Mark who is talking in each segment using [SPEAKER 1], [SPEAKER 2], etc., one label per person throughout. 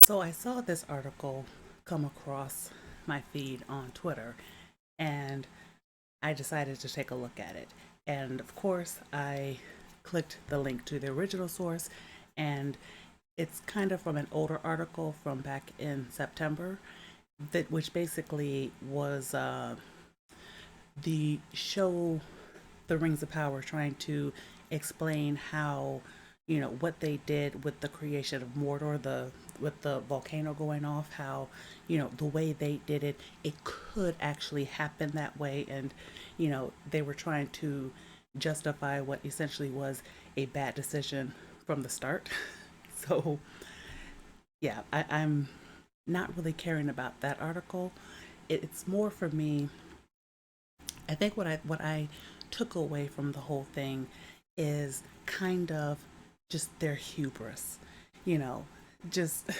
[SPEAKER 1] So I saw this article come across my feed on Twitter, and I decided to take a look at it. And of course, I clicked the link to the original source, and it's kind of from an older article from back in September, that which basically was the show The Rings of Power trying to explain how, what they did with the creation of Mordor, the with the volcano going off, how, the way they did it, it could actually happen that way. And, they were trying to justify what essentially was a bad decision from the start. So, yeah, I'm not really caring about that article. It's more for me. I think what I took away from the whole thing is kind of just their hubris, you know, just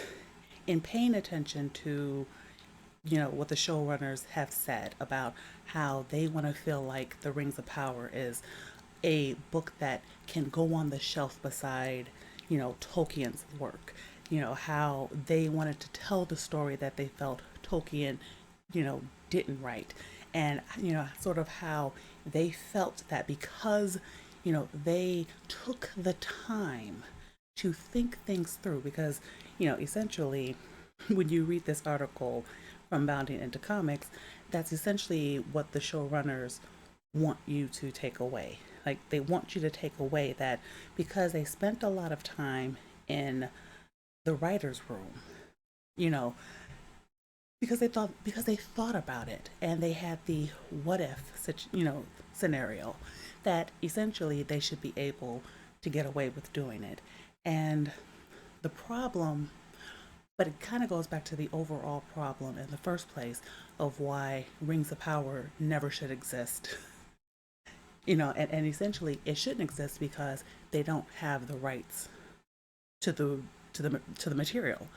[SPEAKER 1] in paying attention to what the showrunners have said about how they want to feel like The Rings of Power is a book that can go on the shelf beside Tolkien's work. How they wanted to tell the story that they felt Tolkien didn't write. And sort of how they felt that because they took the time to think things through. Because essentially when you read this article from Bounding into Comics, that's essentially what the showrunners want you to take away. Like, they want you to take away that because they spent a lot of time in the writer's room, you know, because they thought about it, and they had the what if scenario that essentially they should be able to get away with doing it. And the problem, but it kind of goes back to the overall problem in the first place of why Rings of Power never should exist. And essentially it shouldn't exist because they don't have the rights to the material.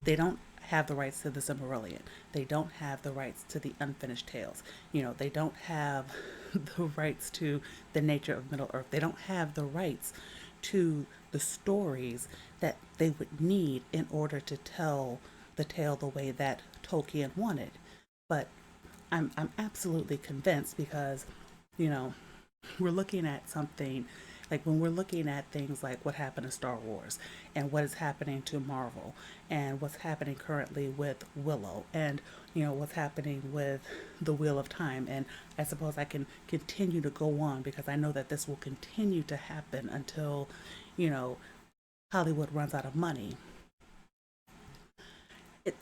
[SPEAKER 1] They don't have the rights to the Silmarillion. They don't have the rights to the unfinished tales. They don't have the rights to the nature of Middle Earth. They don't have the rights to the stories that they would need in order to tell the tale the way that Tolkien wanted. But I'm absolutely convinced because, you know, we're looking at something like when we're looking at things like what happened to Star Wars and what is happening to Marvel and what's happening currently with Willow and what's happening with the Wheel of Time. And I suppose I can continue to go on because I know that this will continue to happen until you know Hollywood runs out of money.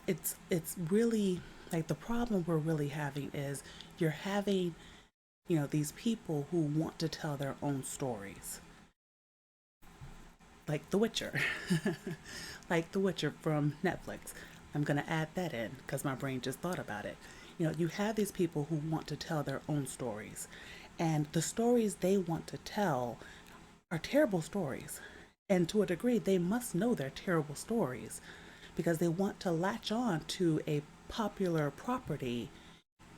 [SPEAKER 1] It's really like the problem we're really having is you're having these people who want to tell their own stories, like The Witcher, like The Witcher from Netflix. I'm gonna add that in because my brain just thought about it. You have these people who want to tell their own stories, and the stories they want to tell are terrible stories. And to a degree, they must know they're terrible stories because they want to latch on to a popular property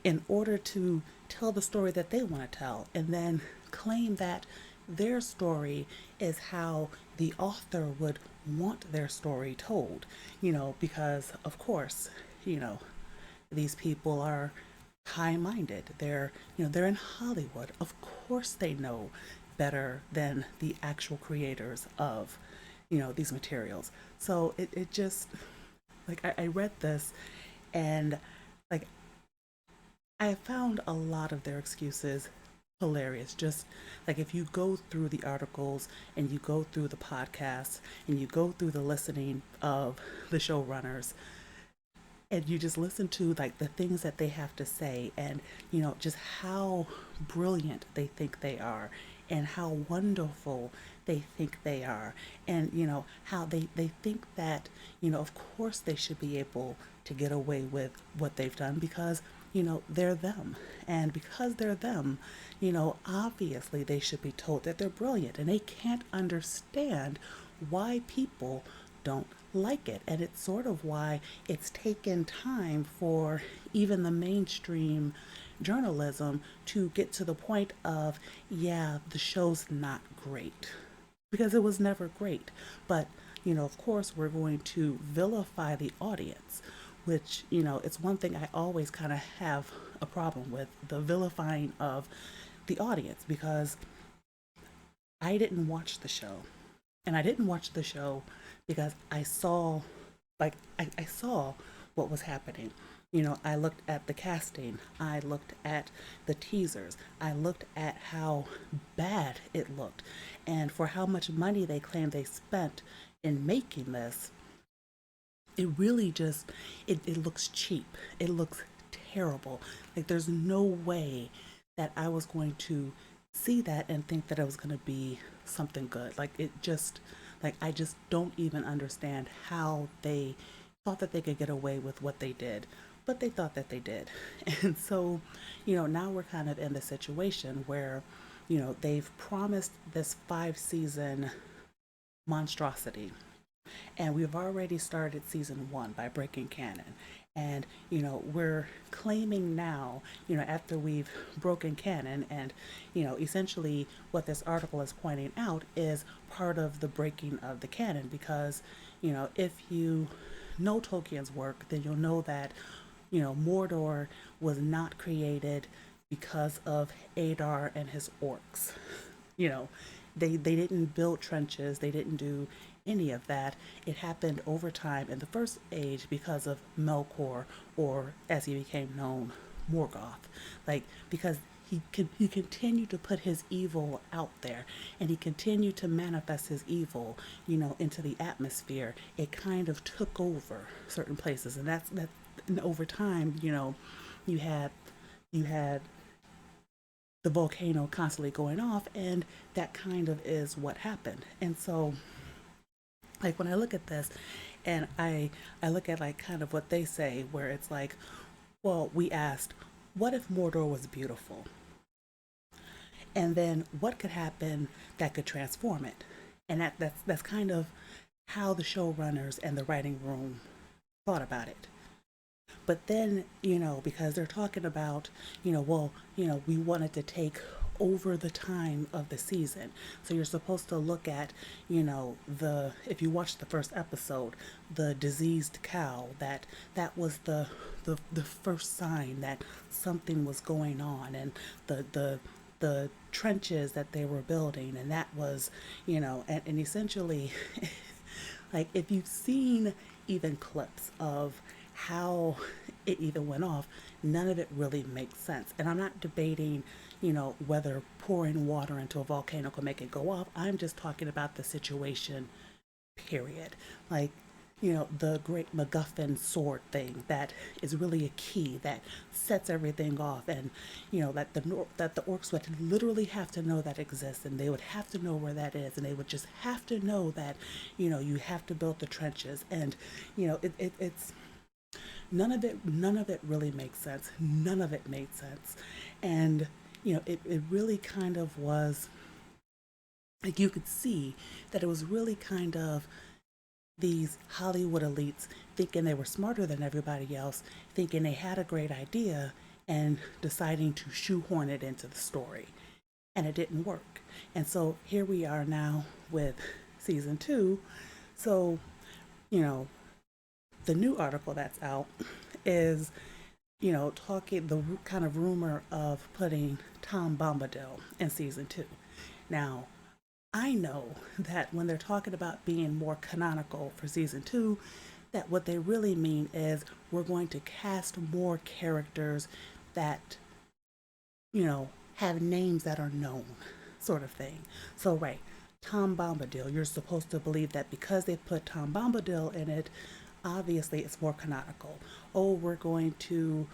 [SPEAKER 1] in order to tell the story that they want to tell and then claim that their story is how the author would want their story told. Because of course, you know, these people are high-minded. They're in Hollywood. Of course they know better than the actual creators of these materials. So it just like I read this, and like I found a lot of their excuses hilarious. Just like if you go through the articles and you go through the podcasts and you go through the listening of the showrunners and you just listen to like the things that they have to say, and just how brilliant they think they are and how wonderful they think they are, and how they think that of course they should be able to get away with what they've done because they're them. And because they're them, obviously they should be told that they're brilliant, and they can't understand why people don't like it. And it's sort of why it's taken time for even the mainstream journalism to get to the point of, yeah, the show's not great. Because it was never great. But of course, we're going to vilify the audience, which, it's one thing I always kind of have a problem with, the vilifying of the audience, because I didn't watch the show. And I didn't watch the show because I saw what was happening. I looked at the casting, I looked at the teasers, I looked at how bad it looked, and for how much money they claimed they spent in making this. It really just, it looks cheap. It looks terrible. Like, there's no way that I was going to see that and think that it was going to be something good. Like, it just, like, I just don't even understand how they thought that they could get away with what they did, but they thought that they did. And so, now we're kind of in the situation where, they've promised this 5 season monstrosity, and we've already started season 1 by breaking canon. And, we're claiming now, after we've broken canon, and, essentially what this article is pointing out is part of the breaking of the canon. Because, if you know Tolkien's work, then you'll know that, Mordor was not created because of Adar and his orcs. You know, they didn't build trenches, they didn't do any of that. It happened over time in the First Age because of Melkor, or as he became known, Morgoth. Like, because he continued to put his evil out there, and he continued to manifest his evil, into the atmosphere. It kind of took over certain places, and and over time, you had you had the volcano constantly going off, and that kind of is what happened. And so, like, when I look at this, and I look at, like, kind of what they say, where it's like, well, we asked, what if Mordor was beautiful? And then what could happen that could transform it? And that's kind of how the showrunners and the writing room thought about it. But then, because they're talking about, well, we wanted to take over the time of the season. So you're supposed to look at, if you watch the first episode, the diseased cow, that was the first sign that something was going on, and the trenches that they were building, and that was, and essentially, like, if you've seen even clips of how it even went off, none of it really makes sense. And I'm not debating, whether pouring water into a volcano could make it go off. I'm just talking about the situation, period. Like, the great MacGuffin sword thing that is really a key that sets everything off, and that the orcs would literally have to know that exists, and they would have to know where that is, and they would just have to know that, you have to build the trenches, and it's none of it really makes sense. None of it made sense. And it really kind of was, like, you could see that it was really kind of these Hollywood elites thinking they were smarter than everybody else, thinking they had a great idea, and deciding to shoehorn it into the story. And it didn't work. And so here we are now with season 2. So, the new article that's out is, talking the kind of rumor of putting Tom Bombadil in season 2. Now, I know that when they're talking about being more canonical for season 2, that what they really mean is we're going to cast more characters that, have names that are known, sort of thing. So, right, Tom Bombadil, you're supposed to believe that because they put Tom Bombadil in it, obviously it's more canonical. Oh, we're going to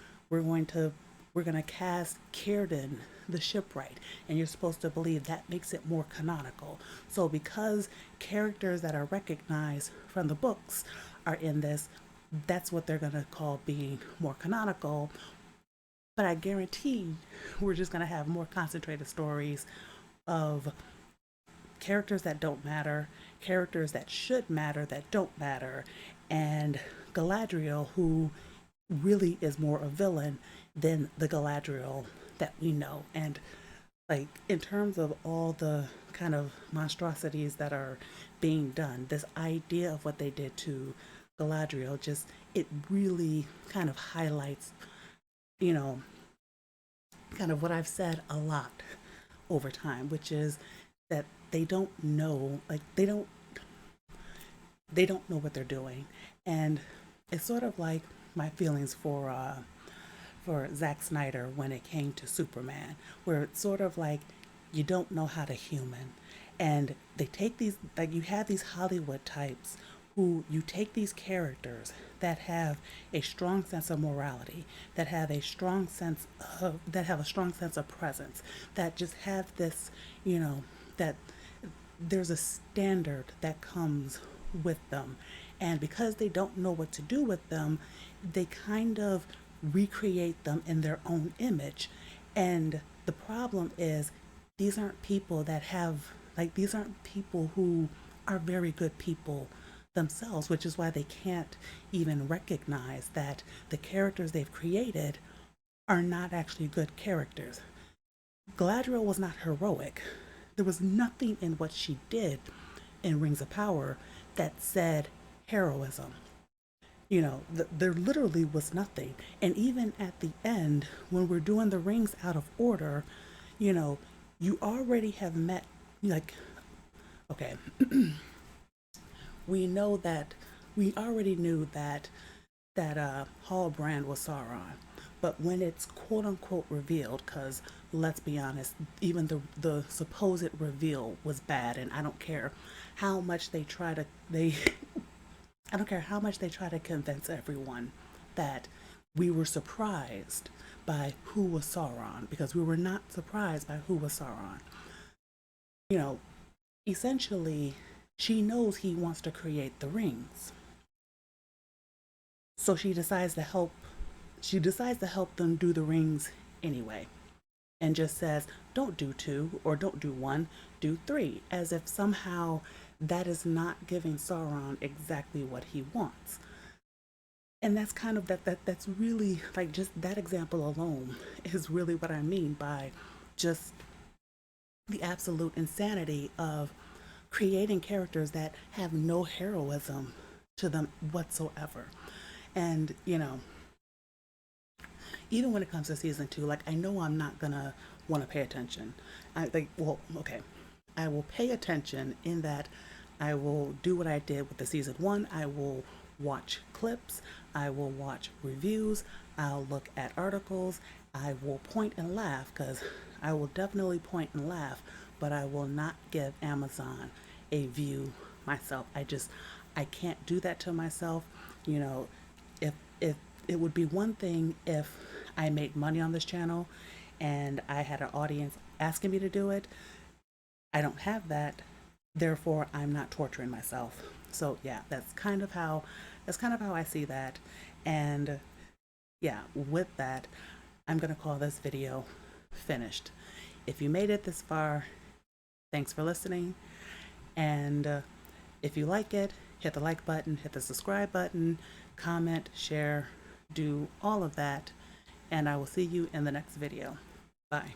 [SPEAKER 1] cast Círdan the shipwright, and you're supposed to believe that makes it more canonical. So because characters that are recognized from the books are in this, that's what they're going to call being more canonical. But I guarantee we're just going to have more concentrated stories of characters that don't matter, characters that should matter that don't matter, and Galadriel, who really is more a villain than the Galadriel that we know. And like in terms of all the kind of monstrosities that are being done, this idea of what they did to Galadriel just, it really kind of highlights, you know, kind of what I've said a lot over time, which is that they don't know, like they don't know what they're doing. And it's sort of like my feelings for Zack Snyder when it came to Superman, where it's sort of like you don't know how to human. And they take these, like you have these Hollywood types who you take these characters that have a strong sense of morality, that have a strong sense of presence, that just have this, that there's a standard that comes with them. And because they don't know what to do with them, they kind of recreate them in their own image. And the problem is, these aren't people that have, like, these aren't people who are very good people themselves, which is why they can't even recognize that the characters they've created are not actually good characters. Galadriel was not heroic. There was nothing in what she did in Rings of Power that said heroism. There literally was nothing. And even at the end, when we're doing the rings out of order, you know, you already have met, like, okay, we know that, we already knew that Hallbrand was Sauron. But when it's quote unquote revealed, because let's be honest, even the supposed reveal was bad, and I don't care how much they I don't care how much they try to convince everyone that we were surprised by who was Sauron, because we were not surprised by who was Sauron. You know, essentially, she knows he wants to create the rings. So she decides to help them do the rings anyway, and just says, don't do two or don't do one, do three, as if somehow that is not giving Sauron exactly what he wants. And that's kind of that's really, like, just that example alone is really what I mean by just the absolute insanity of creating characters that have no heroism to them whatsoever. And even when it comes to season two, like, I know I'm not gonna want to pay attention. I think, well, okay, I will pay attention in that I will do what I did with the season one. I will watch clips, I will watch reviews, I'll look at articles, I will point and laugh, because I will definitely point and laugh, but I will not give Amazon a view myself. I can't do that to myself. You know, if it would be one thing if I made money on this channel and I had an audience asking me to do it. I don't have that, therefore I'm not torturing myself. So yeah, that's kind of how I see that. And yeah, with that, I'm gonna call this video finished. If you made it this far, thanks for listening. And if you like it, hit the like button, hit the subscribe button, comment, share, do all of that. And I will see you in the next video. Bye.